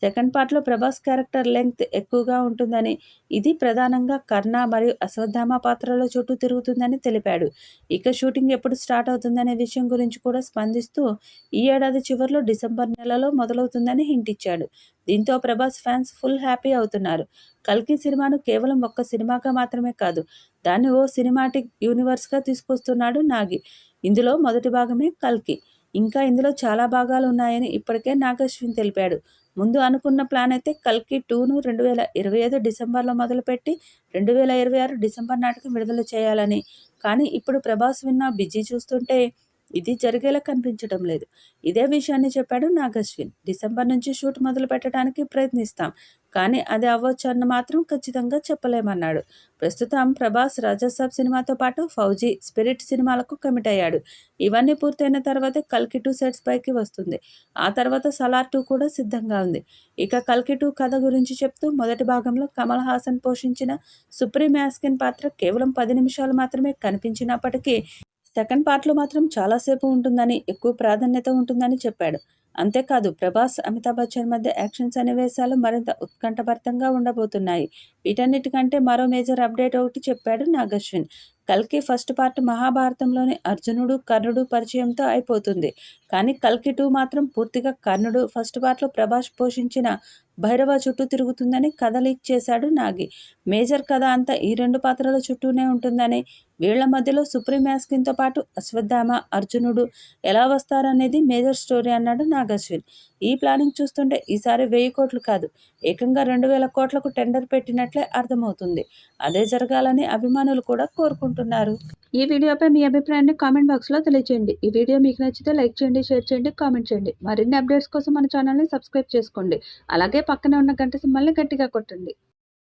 Second పార్ట్‌లో Prabhas character length ఎక్కువగా ఉంటుందని, ఇది ప్రధానంగా కర్ణ మరియు అశ్వత్థామ పాత్రల చుట్టూ తిరుగుతుందని తెలిపాడు. ఇక షూటింగ్ ఎప్పుడు స్టార్ట్ అవుతుందనే విషయం గురించి కూడా స్పందిస్తూ, ఈ ఏడాది చివర్లో డిసెంబర్ నెలలో మొదలవుతుందని హింట్ ఇచ్చాడు. దీంతో ప్రభాస్ ఫ్యాన్స్ ఫుల్ హ్యాపీ అవుతున్నారు. కల్కి సినిమాను కేవలం ఒక్క సినిమాగా మాత్రమే కాదు, దాన్ని ఓ సినిమాటిక్ యూనివర్స్‌గా తీసుకొస్తున్నాడు నాగి. ఇందులో మొదటి భాగమే కల్కి. ఇంకా ఇందులో చాలా భాగాలు ఉన్నాయని ఇప్పటికే నాగశ్విన్ తెలిపాడు. ముందు అనుకున్న ప్లాన్ అయితే కల్కి 2ను 2025 డిసెంబర్లో మొదలుపెట్టి 2026 డిసెంబర్ నాటికి విడుదల చేయాలని. కానీ ఇప్పుడు ప్రభాస్ విన్న బిజీ చూస్తుంటే ఇది జరిగేలా కనిపించడం లేదు. ఇదే విషయాన్ని చెప్పాడు నాగశ్విన్. డిసెంబర్ నుంచి షూట్ మొదలు పెట్టడానికి ప్రయత్నిస్తాం, కానీ అది అవ్వొచ్చని మాత్రం ఖచ్చితంగా చెప్పలేమన్నాడు. ప్రస్తుతం ప్రభాస్ రాజాసాబ్ సినిమాతో పాటు ఫౌజీ, స్పిరిట్ సినిమాలకు కమిట్ అయ్యాడు. ఇవన్నీ పూర్తయిన తర్వాతే కల్కి 2 సెట్స్ పైకి వస్తుంది. ఆ తర్వాత సలార్ 2 కూడా సిద్ధంగా ఉంది. ఇక కల్కి 2 కథ గురించి చెప్తూ, మొదటి భాగంలో కమల్ హాసన్ పోషించిన సుప్రీం యాస్కిన్ పాత్ర కేవలం 10 నిమిషాలు మాత్రమే కనిపించినప్పటికీ సెకండ్ పార్ట్‌లో మాత్రం చాలా సేపు ఉంటుందని, ఎక్కువ ప్రాధాన్యత ఉంటుందని చెప్పాడు. అంతేకాదు ప్రభాస్, అమితాబ్ బచ్చన్ మధ్య యాక్షన్ సన్నివేశాలు మరింత ఉత్కంఠభరితంగా ఉండబోతున్నాయి. వీటన్నిటికంటే మరో మేజర్ అప్డేట్ ఒకటి చెప్పాడు నాగశ్విన్. కల్కి ఫస్ట్ పార్ట్ మహాభారతంలోని అర్జునుడు, కర్ణుడు పరిచయంతో అయిపోతుంది. కానీ కల్కి 2 మాత్రం పూర్తిగా కర్ణుడు, ఫస్ట్ పార్ట్‌లో ప్రభాస్ పోషించిన భైరవ చుట్టూ తిరుగుతుందని కథ లీక్ చేశాడు నాగి. మేజర్ కథ అంతా ఈ 2 పాత్రల చుట్టూనే ఉంటుందని, వీళ్ల మధ్యలో సుప్రీం యాస్కిన్‌తో పాటు అశ్వత్థామ, అర్జునుడు ఎలా వస్తారనేది మేజర్ స్టోరీ అన్నాడు నాగశ్విన్. ఈ ప్లానింగ్ చూస్తుంటే ఈసారి 1000 కోట్లు కాదు, ఏకంగా 2000 కోట్లకు టెండర్ పెట్టినట్లే అర్థమవుతుంది. అదే జరగాలని అభిమానులు కూడా కోరుకుంటున్నారు. ఈ వీడియోపై మీ అభిప్రాయాన్ని కామెంట్ బాక్స్లో తెలియజేయండి. ఈ వీడియో మీకు నచ్చితే లైక్ చేయండి, షేర్ చేయండి, కామెంట్ చేయండి. మరిన్ని అప్డేట్స్ కోసం మన ఛానల్ని సబ్స్క్రైబ్ చేసుకోండి. అలాగే పక్కనే ఉన్న గంట సింబల్ని గట్టిగా కొట్టండి.